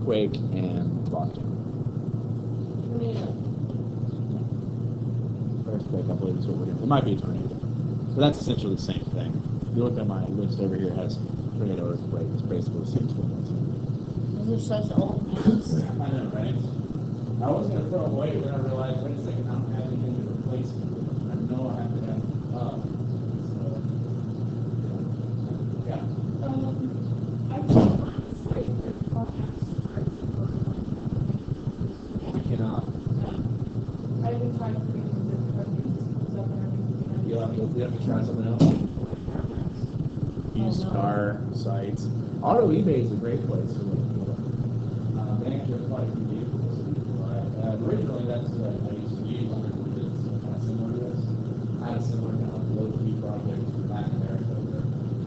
earthquake and volcano. Earthquake, I believe, is what we're doing. It might be a tornado. But that's essentially the same thing. If you look at my list over here, it has tornado, earthquake. It's basically the same thing. Those are such old maps. I know, right? I was going to throw them away, but then I realized, wait a second, I don't have anything to replace them with. I know I have to have up. So, yeah. I cannot. You'll have to try something else. Used car sites. Auto eBay is a great place to look for. They actually have quite a few vehicles. Originally, that's what I used to use. It's kind of similar to this. I had a similar kind of low-key project back in America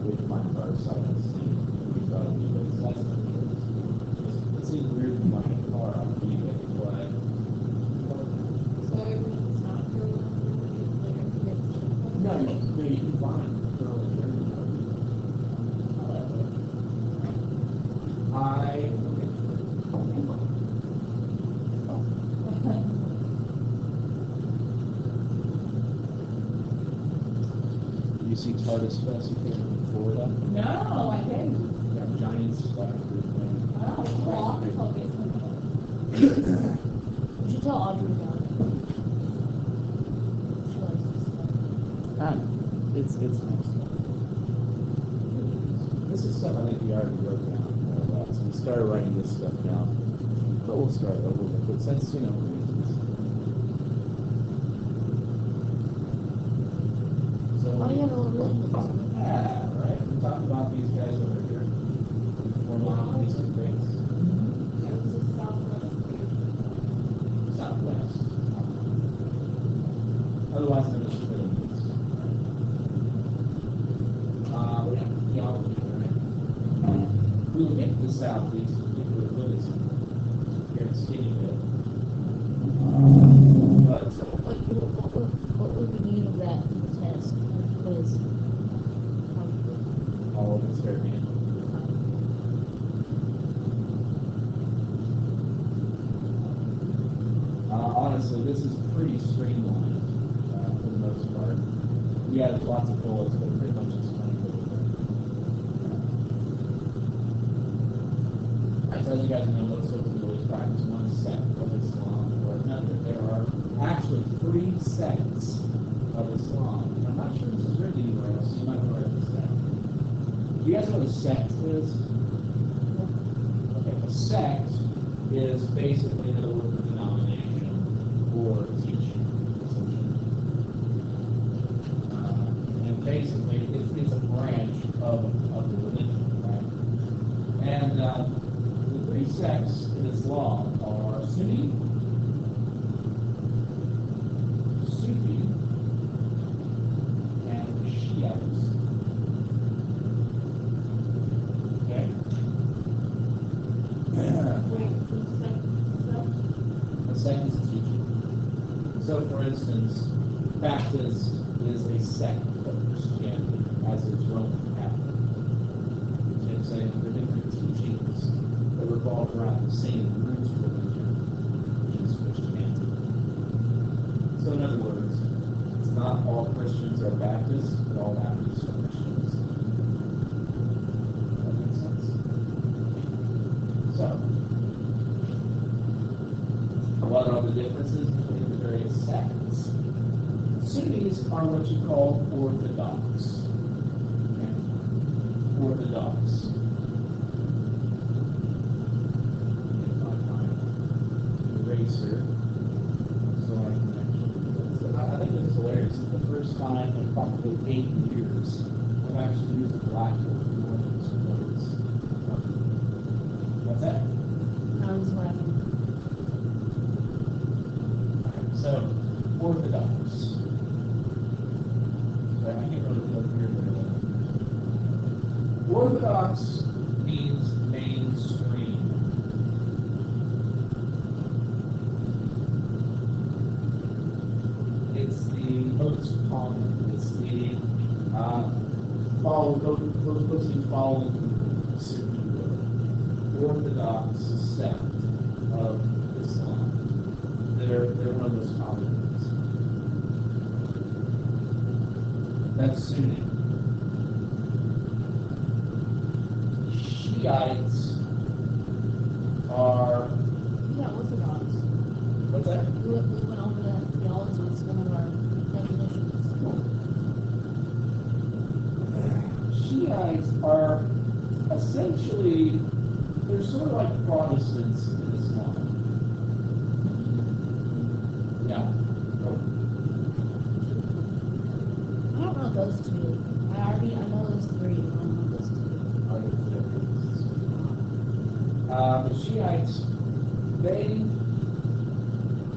with my car site. We thought of eBay. So that's what it is. It seems weird to buy a car on eBay, but no, you can find early journey. You see TARDIS Fest here in Florida? No, I didn't. Got giant stuff. Oh, cool. You should tell Audrey about it. She likes this stuff. It's nice. This is stuff I think we already wrote down more or less. We started writing this stuff down, but we'll start over with it since reasons. So Oh, yeah, well, really. right. We talked about these guys over here. We're on these two things. Southwest. Otherwise known as the Philippines. We have geology, right? We will get to the southeast, particularly Williston, here in Skinny Bit. But What would we need of that test? Quiz. all of it's fair game. Honestly, this is pretty streamlined for the most part. Yeah, there's lots of bullets, but pretty much explain everything. As you guys know, most of the always practice one sect of Islam or another. There are actually 3 sects of Islam. I'm not sure this is written anywhere else, so you might want to write this down. Do you guys know what a sect is? Okay, a sect is basically another word for denomination or teaching. And basically, it's a branch of the religion, right? And the 3 sects in Islam are Sunni, Sufi, and Shiites. Okay? A sect is a teaching. So, for instance, Baptist is a sect of Christianity, as is Roman Catholic. I'm saying they're different teachings that revolve around the same roots religion, which is Christianity. So, in other words, it's not all Christians are Baptists, but all Baptists are Christians. That makes sense? So, what are the differences between the various sects? Sunnis are what you call orthodox. Okay? Orthodox. Eraser. So I think this is hilarious. It's the first time in probably 8 years I've actually used a blackboard for one of these words. What's that? I was laughing. So, orthodox. I can't really feel here very well. Orthodox means mainstream. It's the most common. It's the those who follow the Orthodox sect of Islam. They're one of those common ones. That's Sunni. Shiites are, Yeah, Orthodox. what's that? We went over that theology as one of our definitions. Shiites are essentially, they're sort of like Protestants in Islam. Yeah. I don't know those two. I know those three, but I don't know those two. The Shiites, they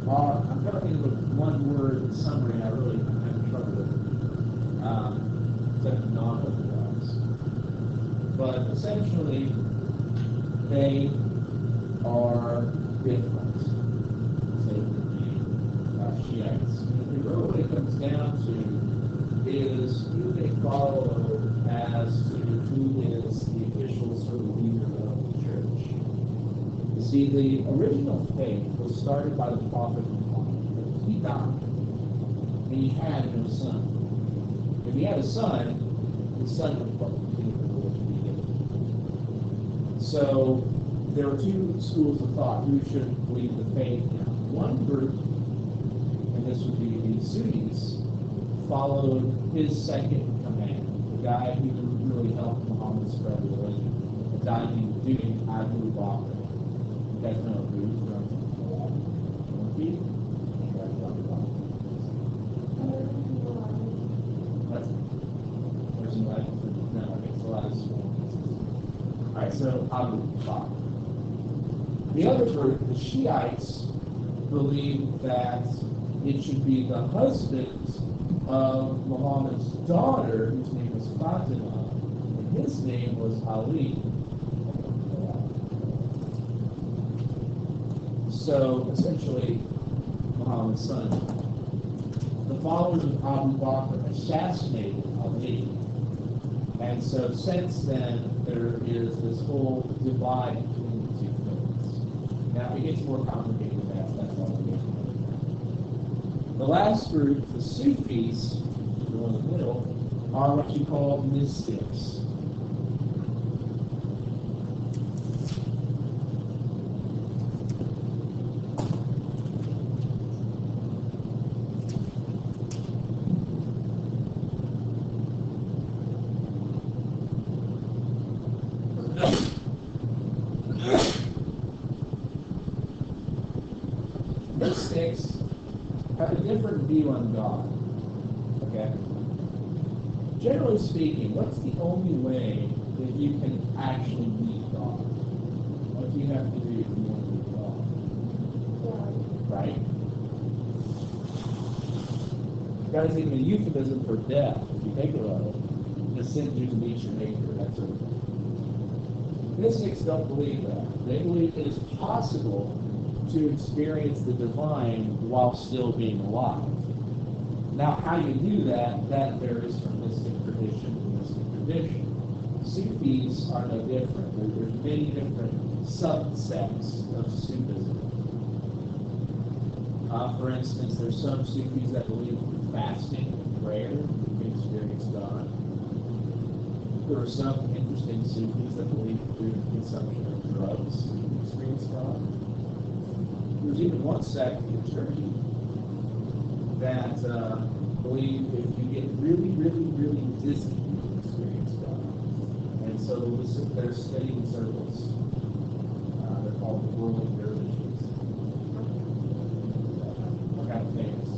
are, I'm trying to think of one word summary, I really am having trouble with it. Except non-Orthodox. But essentially, they are different. Say the Shiites. And really what it comes down to is who they follow as to who is the official sort of leader of the church. You see, the original faith was started by the prophet Muhammad. He died, and he had no son. If he had a son, his son would continue the religion he did. So there are two schools of thought who should lead the faith now. One group, and this would be the Sunnis, followed his second command, the guy who really helped Muhammad spread the religion, a guy named Abu Bakr. You guys know who he's from? Turkey? There's some like, no, it's a lot of small. Alright, so Abu Bakr. The other group, the Shiites, believe that it should be the husband of Muhammad's daughter, whose name was Fatima, and his name was Ali. So essentially, Muhammad's son. The followers of Abu Bakr assassinated Ali. And so since then, there is this whole divide between the two faiths. Now, it gets more complicated than that. That's all we get. The last group, the Sufis, the one in the middle, are what you call mystics. Mystics have a different view on God. Okay? Generally speaking, what's the only way that you can actually meet God? What do you have to do if you want to meet God? Right? God is even a euphemism for death, if you think about it. The sin you to meet your maker, that sort of thing. Mystics don't believe that. They believe it is possible to experience the divine while still being alive. Now, how you do that varies from mystic tradition to mystic tradition. Sufis are no different. There's many different subsects of Sufism. For instance, there's some Sufis that believe through fasting and prayer you can experience God. There are some interesting Sufis that believe through the consumption of drugs you can experience God. There's even one sect in Turkey that believe if you get really, really, really dizzy, you can experience God. And so they'll sit there studying circles. They're called the whirling dervishes. Kind of famous.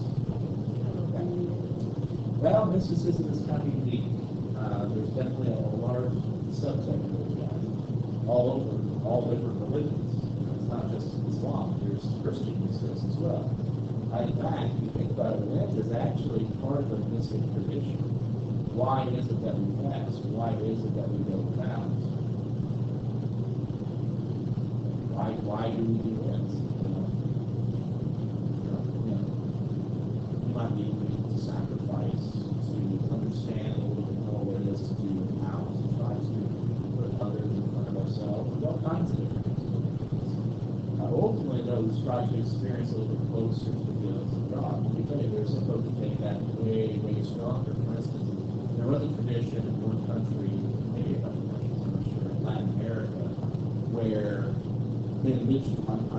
Okay. Well, mysticism is kind of unique. There's definitely a large subsect of it, all over, all different religions. It's not just Islam. There's Christian mystics as well. In fact, if you think about it, Lent is actually part of the mystic tradition. Why is it that we fast? Why is it that we go without? Why do we do Lent? You might be able to sacrifice to understand a little bit more what it is to do without, to try to put others in front of ourselves. There's all kinds of different who strive to experience a little bit closer to the feelings of God. Let me tell you, there's some folks who take that way, way stronger. For instance, there was a tradition in one country, maybe a couple countries, I'm not sure, in Latin America, where they literally on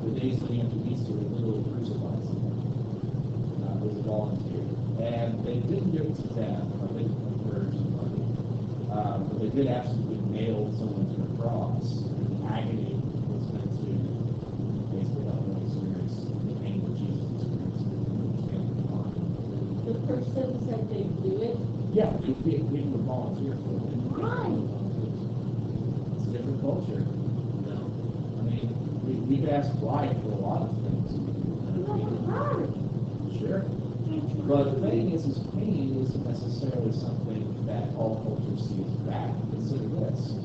the days leading up to Easter, they literally crucified someone. It was a volunteer. And they didn't do it to death, they didn't murder somebody. But they did absolutely nail someone to a cross. And the agony was meant to basically help them experience the pain that Jesus experienced and understand the mind. The person said they do it. Yeah, we would volunteer for it. Why? It's a different culture, you know. I mean, we could ask why for a lot of things. Sure. But the thing is pain isn't necessarily something that all cultures see as bad. Consider this.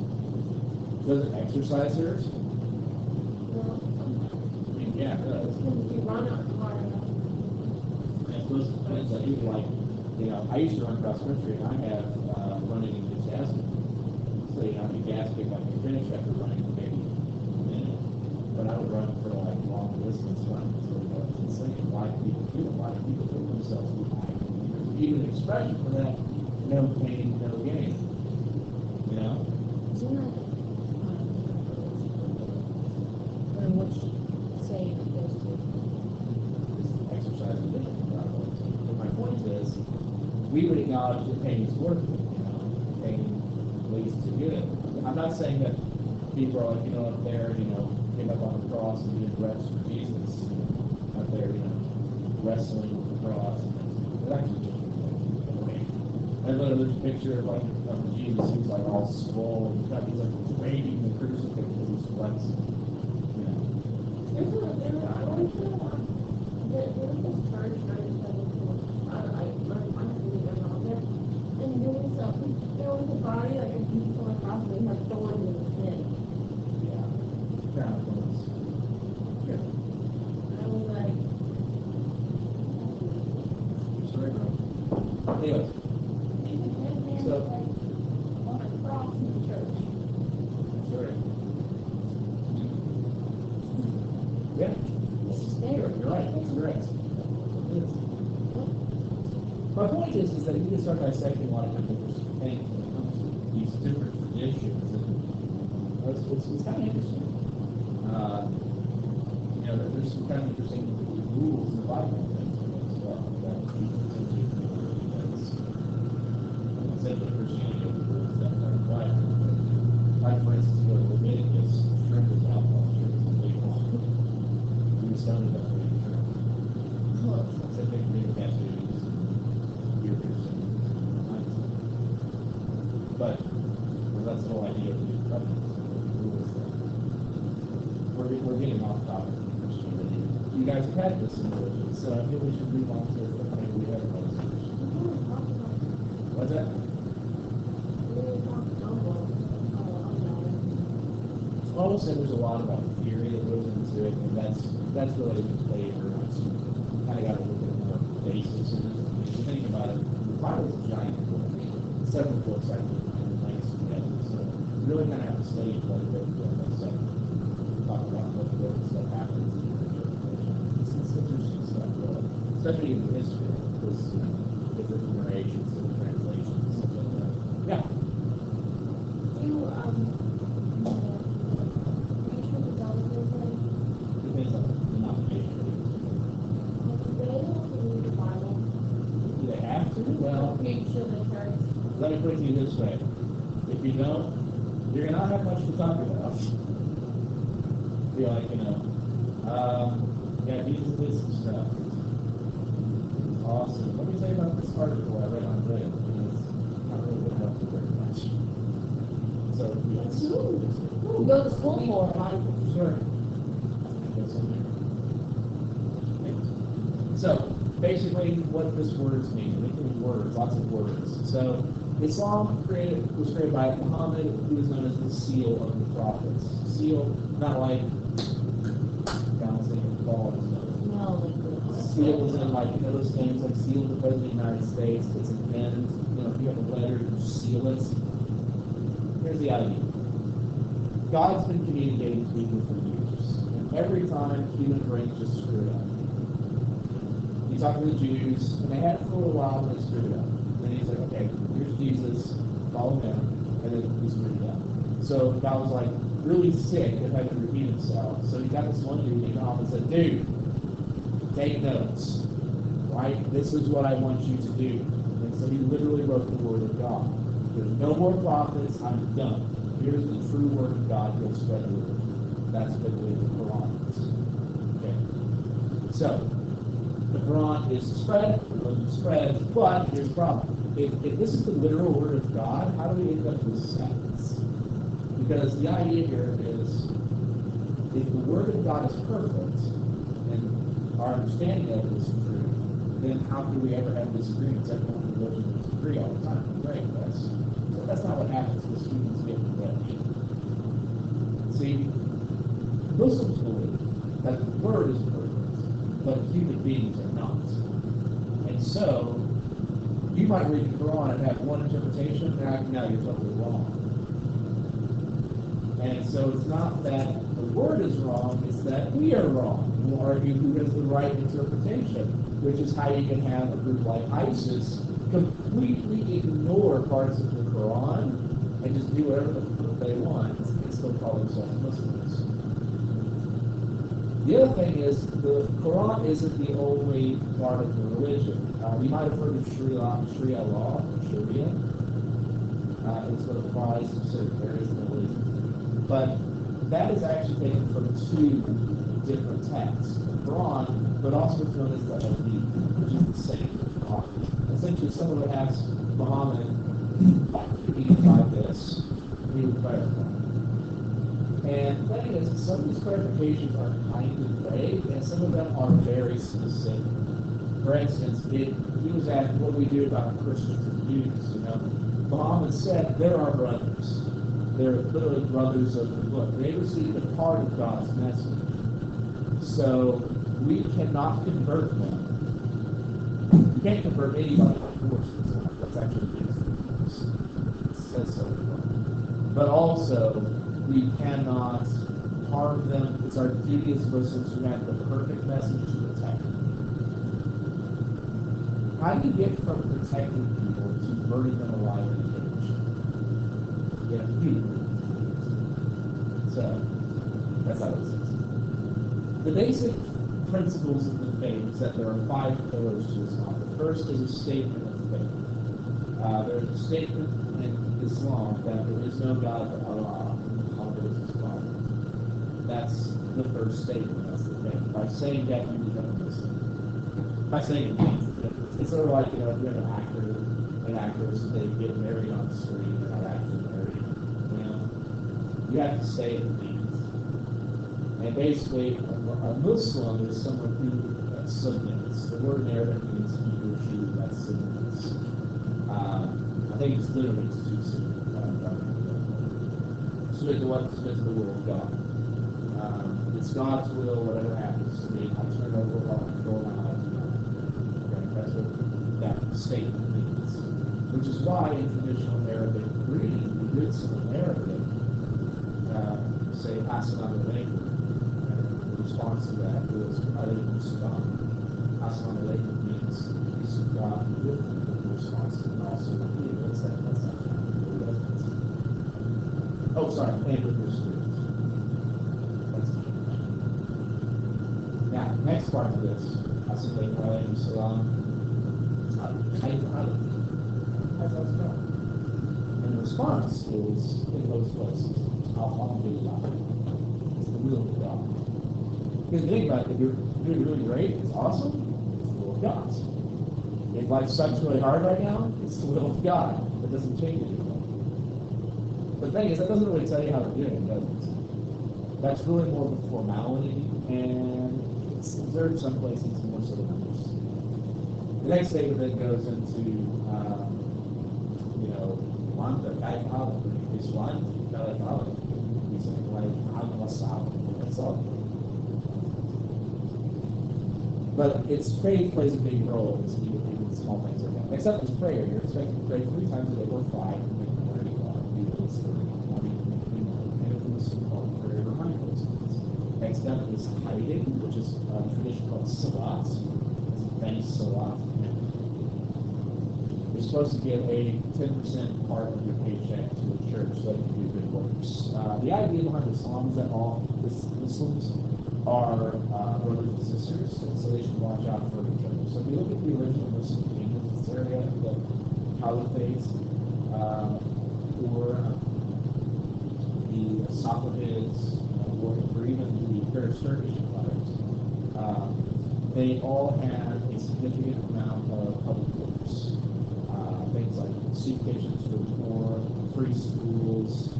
Does it exercise hurt? I mean, yeah, it does. You run up hard enough. And those things I do, like, you know, I used to run cross country, and I have running enthusiasm. So, you know, you gas pick up and finish after running for maybe a minute. But I would run for like long distance runs. So it's insane. Why do people do it? Why do people put themselves through agony? There's even an expression for that: no pain, no gain. You know? Isn't that, or what you say it goes to? Exercise is different. But my point is, we would acknowledge that pain is worth it. You know, pain leads to good. I'm not saying that people are like, you know, up there, you know, getting up on the cross and doing reps for Jesus. You know, up there, you know, wrestling with the cross. But actually, I love this picture of like of Jesus who's like all swollen. He's like waving the crucifix with his flexing. You know. I went to there was this church during 17. I believe I'm not there. And there was a body like a piece on the cross and they had thorns in his head. Yeah. Kind of things. Yeah. And I was like, Sorry, bro. Anyways. So, on a cross in the church. sure. Yeah. You're right. That's correct. It is. My point is that you can start dissecting a lot of different things when it comes to these different traditions, and it's kind of interesting. You know, there's some kind of interesting rules in the Bible and things like that as well. That essentially Christianity has rules that are applied. Like, for instance, you go to Leviticus, shrimp is alcohol, shrimp is illegal. You stone it up for shrimp. Typically, you can't do beer piercing. But that's the whole idea of the covenants. We're getting off topic of Christianity. You guys have had this in religion, so I feel we should move on to something we have about What's that? Paul said there's a lot about theory that goes into it, and that's really the flavor. You kind of got to look at more basics in it. If you think about it, the Bible is a giant book. 7 books actually linked together. So you really kind of have to study quite a bit to get that stuff. Talk about what stuff happens in the church. It's interesting stuff, especially in the history, because different narrations, different translations, stuff like that. Yeah. Depends on the denomination. Do they have to? Well, let me put it to you this way. If you don't, you're going to not have much to talk about. Be like, you know, yeah, Jesus did some stuff. Awesome. Let me tell you about this article I read on Reddit. It's not really going to help you very much. So, yes. Go to school for it, right? Sure. So, basically, what this words mean. Look at the words, lots of words. So, Islam was created by Muhammad, who is known as the seal of the prophets. Seal, not like bouncing a ball. No, Seal is in, like, you know those things like seal the President of the United States. It's a pen. You know, if you have a letter, you seal it. Here's the idea. God's been communicating to people for years. And every time human brains just screw it up. You talk to the Jews, and they had it for a little while, and they screwed it up. And then he's like, okay, here's Jesus, follow him, and then he screwed it up. So God was like really sick of having to repeat himself. So he got this one dude came off and said, dude, take notes, right? This is what I want you to do. And so he literally wrote the word of God. There's no more prophets, I'm done. Here's the true word of God, you'll spread the word. That's what the Quran is. Okay. So, the Quran is spread, religion spreads, but here's the problem. If this is the literal word of God, how do we end up with sects? Because the idea here is, if the word of God is perfect, and our understanding of it is true, then how can we ever have disagreements? Everyone in religion disagree all the time. Right? That's not what happens when students get in bed. See, Muslims believe that the word is perfect, but human beings are not. And so, you might read the Quran and have one interpretation, and now you're totally wrong. And so it's not that the word is wrong, it's that we are wrong. We'll argue who has the right interpretation, which is how you can have a group like ISIS completely ignore parts of the Quran and just do whatever they want and still call themselves Muslims. The other thing is, the Quran isn't the only part of the religion. You might have heard of Sharia law, Sharia. It's what applies to certain areas of the religion. But that is actually taken from two different texts, the Quran, but also what's known as the Hadith, which is the same. Essentially, someone would ask Muhammad, he can buy this, and he would clarify. And the thing is, some of these clarifications are kind of vague, and some of them are very specific. For instance, he was asked, what do we do about Christians and Jews? You know, Muhammad said, they're our brothers. They're literally brothers of the book. They received a part of God's message. So we cannot convert them. You can't convert anybody by force. That's actually against the rules. It says so. But also, we cannot harm them. It's our duty as Muslims to have the perfect message to protect them. How do you get from protecting people to burning them alive in a cage? Yeah, you. So, that's how it is. The basic principles of the faith is that there are 5 pillars to Islam. The first is a statement of faith. There is a statement in Islam that there is no God but Allah, Muhammad is his prophet. That's the first statement. That's the faith. By saying that, you become a Muslim. By saying it, it's sort of like, you know, if you're an actress, they get married on the screen, they're not actually married. You know, you have to say it means. And basically, a Muslim is someone who submits. The word in Arabic means he or she that submits. I think it's literally to submit. Submit to what? Submit to the will of God. It's God's will, whatever happens to me, I turn over all control my life to God. Okay, that's what that statement means. Which is why in traditional Arabic greeting, we read someone in Arabic, say, Assalamu alaikum. The response to that was, alaykum salam. Assalamu alaikum means peace of God with you. The response to it also, what's that? That's not that. Oh, sorry, and with your spirit. Now, next part of this, Assalamu alaikum salam. How's that spelled? And the response is in those places. Alhamdulillah. It's the will of God. Because think about it, if you're doing really great, it's awesome, it's the will of God. If life sucks really hard right now, it's the will of God. It doesn't change anything. The thing is, that doesn't really tell you how to do it, does it? That's really more of a formality, and it's observed some places more so than others. The next statement then goes into, one that I have is one that I have. He's like, I'm what's out. That's all. But its faith plays a big role in small things like that. Except with prayer, you're expected to pray 3 times a day or 5 and make it where you are. And it was called prayer behind those things. Next up is tithing, which is a tradition called salat. Benny salat. You're supposed to give a 10% part of your paycheck to the church so that you do good works. The idea behind Islam is that all Muslims are brothers and sisters, and so they should watch out for each other. So if you look at the original Muslim kingdoms, this area, the Caliphate, or the Safavids, or even the Turkish empires, they all had a significant amount of public works. Things like soup kitchens for the poor, free schools,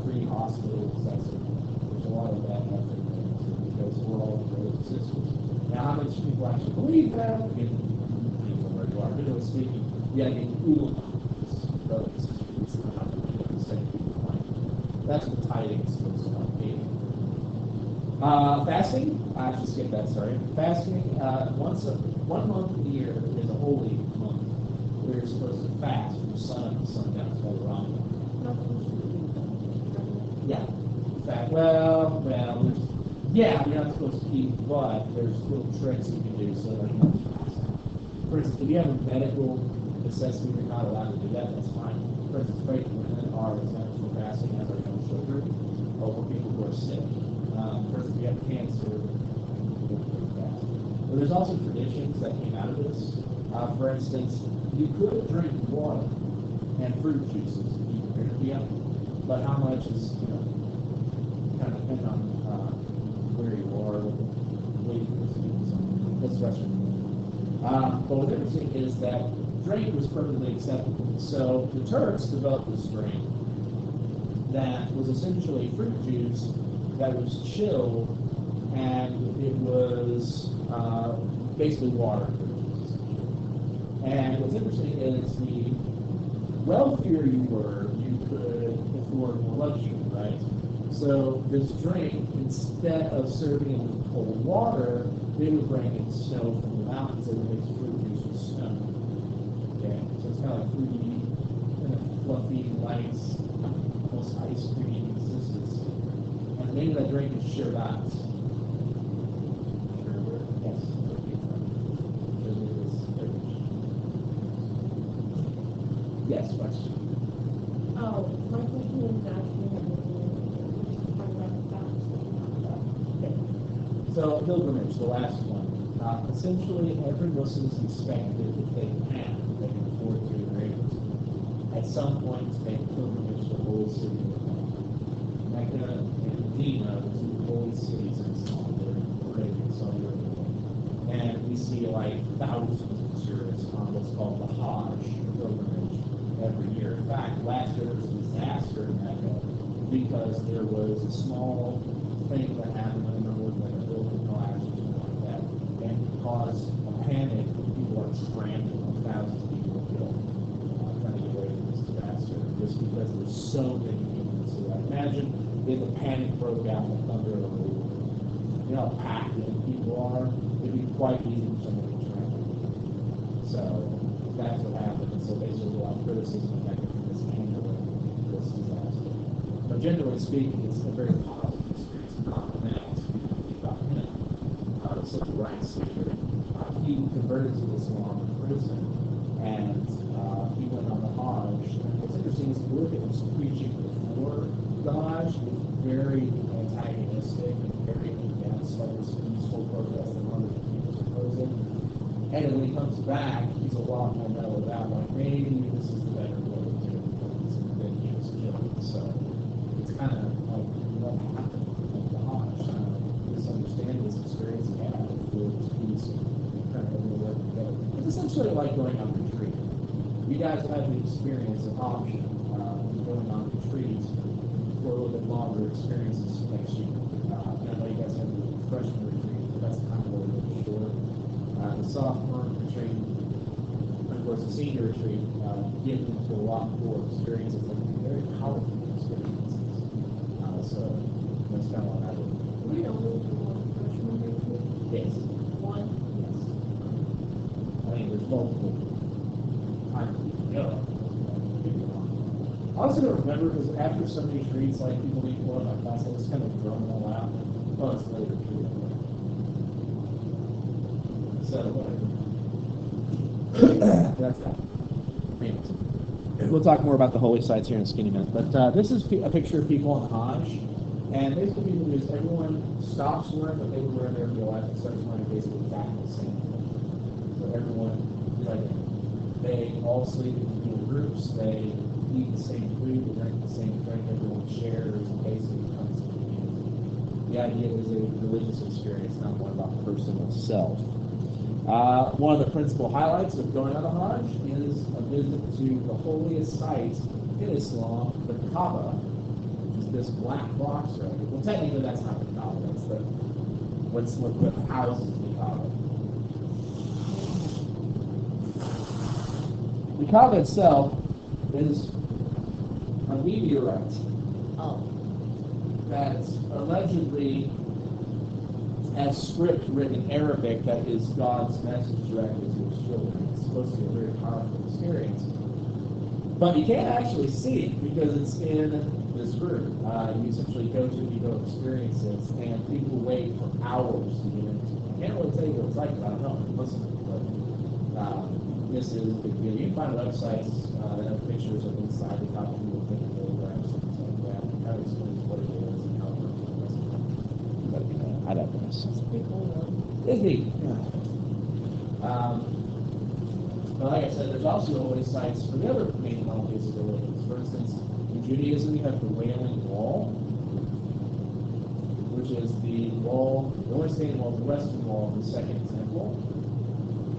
free hospitals, that sort of thing. There's a lot of that effort there because we're all brothers and sisters. Now, how much people actually believe that? Again, depends on where you are. Generally speaking, you gotta get ulama, brothers and sisters. It's not the same people like. That's what tithing is supposed to help be. Fasting, I should skip that, sorry. Fasting, 1 month a year is a holy month. We're supposed to fast from sun up to sundown. It's called Ramadan. Yeah. In fact, well, you're not supposed to eat, but there's little tricks you can do so that you don't fast out. For instance, if you have a medical necessity, you're not allowed to do that, that's fine. For instance, pregnant women are exempt from fasting as are young children, or for people who are sick. For instance, if you have cancer, you can fast. But there's also traditions that came out of this. For instance, you could drink water and fruit juices to keep your energy up, but how much is, kind of depend on where you are, what the weight is, that's Russian. But what's interesting is that drink was perfectly acceptable. So the Turks developed this drink that was essentially fruit juice that was chilled, and it was basically water. And what's interesting is the wealthier you were, you could afford more luxury, right? So this drink, instead of serving it with cold water, they would bring in snow from the mountains and make fruit juice with snow. Okay, so it's kind of like fruity, kind of fluffy, nice, almost ice cream consistency. And the name of that drink is Sherbet. Yes. Yes, question. Oh, my question is actually Okay. So, pilgrimage, the last one. Essentially, every Muslim is expected if they can afford to, or able to, at some point to make a pilgrimage to the holy city of Mecca and Medina, the two holy cities in Islam, they're in Saudi Arabia. And we see like thousands of tourists on what's called the Hajj pilgrimage every year. In fact, last year there was a disaster in Mecca because there was a small thing that happened. I don't remember what, like a building collapse or something like that, and it caused a panic. People are scrambling, thousands of people were killed trying to get away from this disaster, just because there's so many people to see that. Imagine if a panic broke out in the thunder of a war. You know how packed people are. It'd be quite easy for someone to scramble. So that's what happened. And so basically, a lot of criticism of Mecca for this handling this disaster. But generally speaking, it's a very positive experience. Now, about him, such a right speaker. He converted to Islam in prison, and he went on the Hajj. And what's interesting is if you look at his preaching before the Hajj, it was very antagonistic and very against all this peaceful protest that other people was opposing. And then when he comes back, he's a lot more mellowed out, like maybe this is the better way to do things, and then he was killed. So it's kind of like what happened with the Hajj. Misunderstand this experience he had with this peace and kind of everywhere together. It's essentially like going on retreat. You guys will have the experience of option going on retreat for a little bit longer experiences next year. I know you guys have the freshman retreat, but that's kind of a little bit short. The sophomore retreat, and of course the senior retreat, get into a lot more experiences and very powerful experiences. So that's kind of what I would. We only do one freshman retreat. Yes. One. Yes. I think there's multiple times we can go. I also don't remember because after some retreats, like people need more of my class, I just kind of throw them all out. it's later too. So, that's that. Anyways, we'll talk more about the holy sites here in a skinny minute. But this is a picture of people on Hajj. And basically, people do is everyone stops wearing what they would wear in their real life and starts wearing basically exactly the same thing. So everyone, like, they all sleep in little groups, they eat the same food, they drink the same drink, everyone shares, and basically becomes a community. The idea is a religious experience, not one about personal self. One of the principal highlights of going on a Hajj is a visit to the holiest site in Islam, the Kaaba. This black box, right? Well, technically that's not the Kaaba. That's what houses the Kaaba. The Kaaba itself is a meteorite that allegedly has script written in Arabic that is God's message directly to His children. It's supposed to be a very powerful experience, but you can't actually see it because it's in this room. You essentially go experience it, and people wait for hours to get into it. I can't really tell you what it's like, but I don't know. Listen, but this is a big deal. You can find websites that have pictures of inside the top of people taking photographs and things like that. It kind of explains what it is and how it works. But I digress. It's neat. Yeah. But like I said, there's also holy sites for the other main monotheistic religions. For instance, in Judaism, you have the Wailing Wall, which is the only standing wall, the western wall of the Second Temple.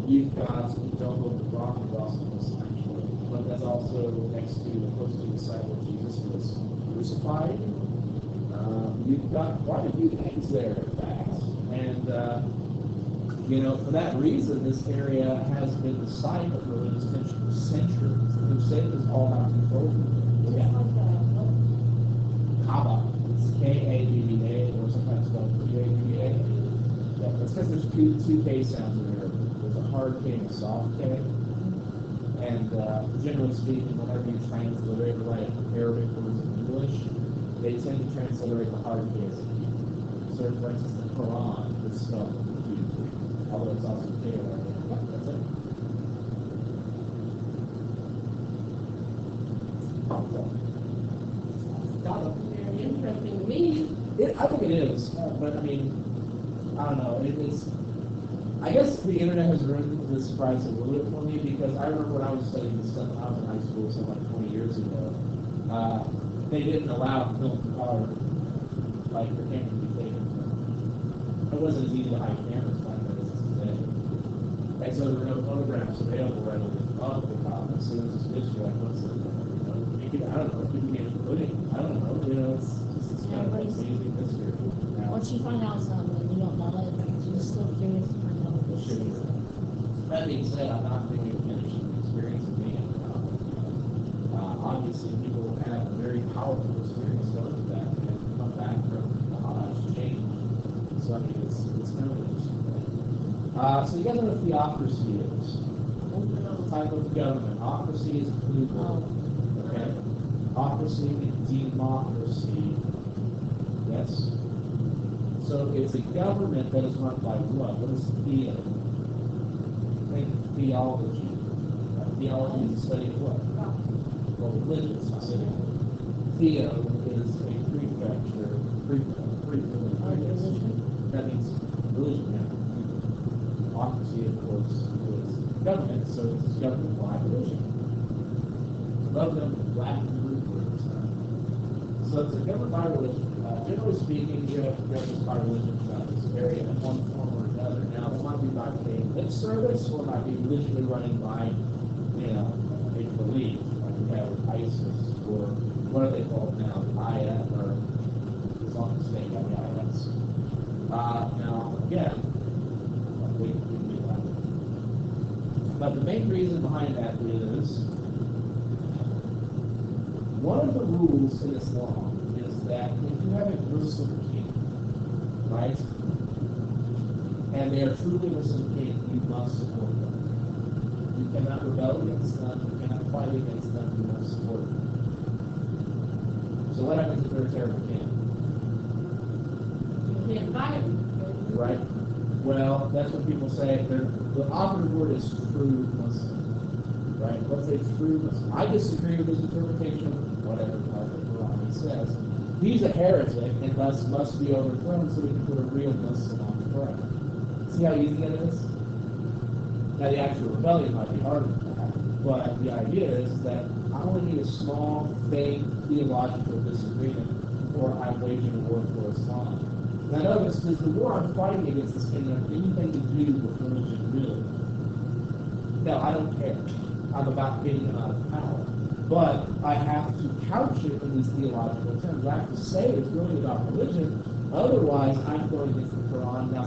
You've got the Dome of the Rock, and also actually, but that's also close to the site where Jesus was crucified. You've got quite a few things there, in fact, and for that reason, this area has been the site of religious tension for centuries. The state is all about control. Yeah. Kaaba. It's K-A-B-B-A, or sometimes spelled K-A-B-B-A. Yeah, that's because there's two K sounds in there. There's a hard K and a soft K. And generally speaking, whenever you transliterate Arabic words in English, they tend to transliterate the hard Ks. So, for instance, the Quran is spelled although it's also K. Yeah, that's it. Very interesting to me. I think it is, but I mean, I don't know. It's. I guess the internet has ruined this price a little bit for me because I remember when I was studying this stuff when I was in high school, so like 20 years ago, they didn't allow film or like the camera to be taken. It wasn't as easy to hide cameras back then as it is today. And so there were no photographs available readily of the Kaaba. So there's this picture like, what's it? I don't know. People can't put it. I don't know. It's just kind of amazing mystery. Once you find out something, you don't know it, you're still curious to find out what this is. That being said, I'm not really finished the experience of being in the Kaaba. Obviously, people have a very powerful experience going to that and come back from the Hajj change. So I mean, it's kind of interesting. So you guys know what theocracy is? What type of government? Ocracy is plural. Okay. Ocracy and democracy. Yes. So it's a government that is run by what? What is theo? Think theology. Theology is the study of what? Well, religion specifically. Theo is a prefecture. That means religion. Yeah. Ocracy, of course, is government, so it's government by religion. Love them, Latin root words. So it's a government by religion. Generally speaking, you have governments by religion throughout this area in one form or another. Now, it might be by paying lip service, or it might be religially running by, a belief, like we have with ISIS, or what are they called now? IS, or Islamic State, the IS. Now, again, but the main reason behind that is one of the rules in Islam is that if you have a Muslim king, right, and they are truly Muslim king, you must support them. You cannot rebel against them, you cannot fight against them, you must support them. So what happens if they're a terrible king? can't buy them. Right? Well, that's what people say. The operative word is true Muslim. Right? What's a true Muslim? I disagree with his interpretation of whatever the Quran says. He's a heretic and thus must be overthrown so we can put a real Muslim on the throne. See how easy it is? Now, the actual rebellion might be harder than that, but the idea is that I only need a small, vague theological disagreement before I'm waging a war for Islam. Now notice, does the war I'm fighting against this kingdom have anything to do with religion, really? No, I don't care. I'm about getting them out of power. But I have to couch it in these theological terms. I have to say it's really about religion. Otherwise, I'm going against the Quran. Now,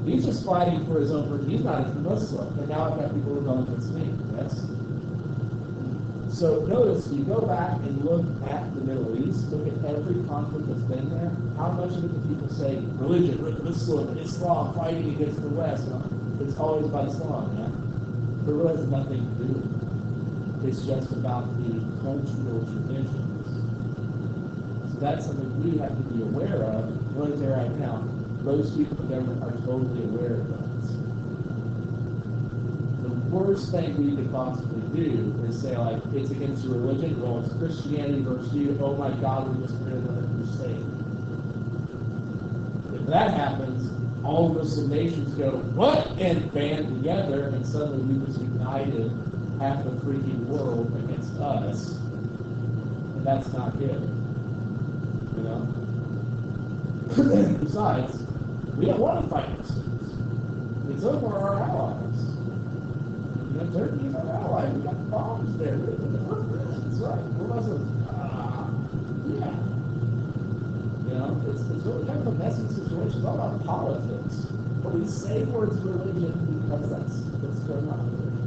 he's just fighting for his own religion. He's not even Muslim. And now I've got people rebelling against me. Yes? So notice, you go back and look at the Middle East, look at every conflict that's been there. How much of it do people say, religion, Islam, fighting against the West? It's always about Islam, yeah? It really has nothing to do with it. It's just about the cultural traditions. So that's something we have to be aware of. What is there right now? Most people in government are totally aware of that. The worst thing we could possibly do is say, like, it's against your religion. Well, it's Christianity versus you. Oh my God, we just committed another crusade. If that happens, all Muslim nations go, what? And band together, and suddenly we just united half the freaking world against us. And that's not good. You know? Besides, we don't want to fight Muslims. It's over our allies. You know, Turkey is our ally. We got bombs there. We're friends, right? We're Muslims. Yeah. You know, it's really kind of a messy situation. It's all about politics. But we say words religion because that's what's going on.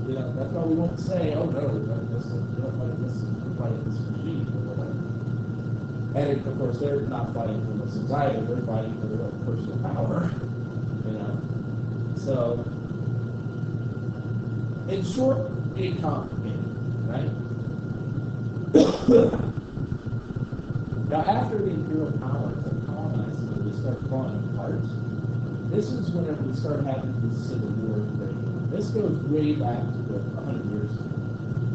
You know, that's why we won't say, oh no, we're fighting this, we're fighting this regime or whatever. And of course, they're not fighting for Muslims either. They're fighting for their own personal power. You know, so in short, it's complicated, right? Now, after the imperial powers have colonized and they start falling apart, this is whenever we start having the civil war breaking. This goes way back to 100 years ago,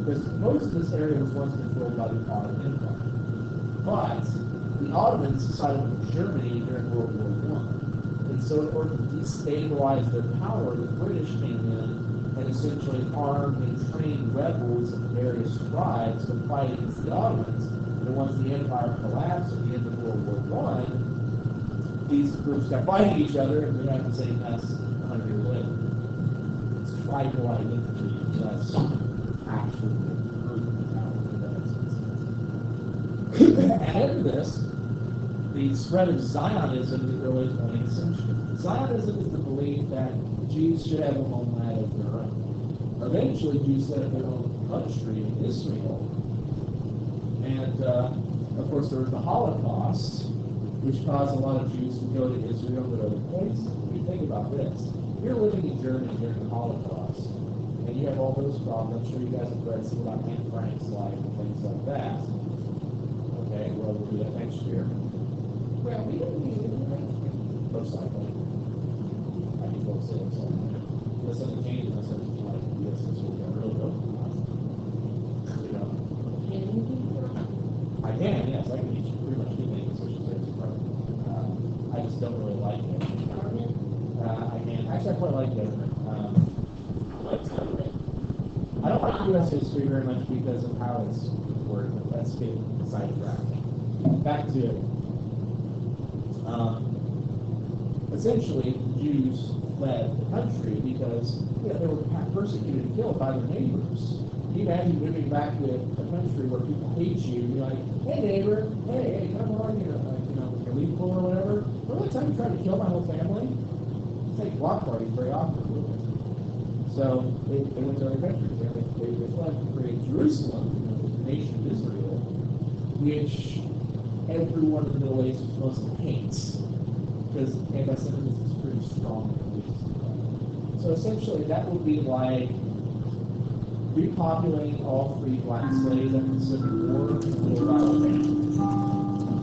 because most of this area was once controlled by the Ottoman Empire. But the Ottomans sided with Germany during World War I. And so in order to destabilize their power, the British came in and essentially armed and trained rebels of various tribes to fight against the Ottomans. And once the empire collapsed at the end of World War I, these groups got fighting each other, and we have the same mess 100 years later. It's tribal identity, less actual group power. And in this, the spread of Zionism in the early 20th century. Zionism is the belief that Jews should have a homeland of their own. Eventually, Jews set up their own country in Israel. And, of course, there was the Holocaust, which caused a lot of Jews to go to Israel and other places. When you think about this, you're living in Germany during the Holocaust, and you have all those problems. I'm sure you guys have read some about Anne Frank's life and things like that. Okay, well, we'll do that next year. Well, we didn't need it next year. Most likely. I can go say it. Unless something changes, unless something like this, this will get real good. You know? Can you do that? I can, yes, I can teach you pretty much anything in social studies department. I just don't really like it. I can. Actually, I quite like government. I don't like U.S. history very much because of how it's worked. Let's get sidetracked. Back to it. Essentially, Jews fled the country because they were persecuted and killed by their neighbors. Can you imagine moving back to a country where people hate you and you're like, hey neighbor, hey, come on, can we pull or whatever? Remember that time you tried to kill my whole family? It's like block parties very often, really. So they went to other countries. They fled to create Jerusalem, the nation of Israel, which everyone in the Middle East mostly hates, because anti-Semitism is pretty strong in the Middle East. So essentially, that would be like repopulating all free black slaves after the Civil War with Alabama.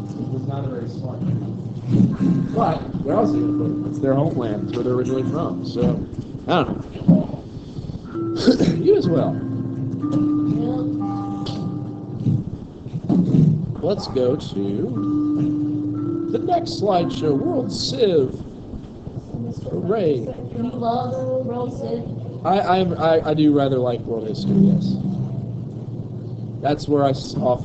It was not a very smart move. But where else are you going to put them? It's their homeland. It's where they're originally from. So, I don't know. You as well. Let's go to the next slideshow, World Civ. Hooray. You love World Civ? I do rather like world history, yes. That's where I often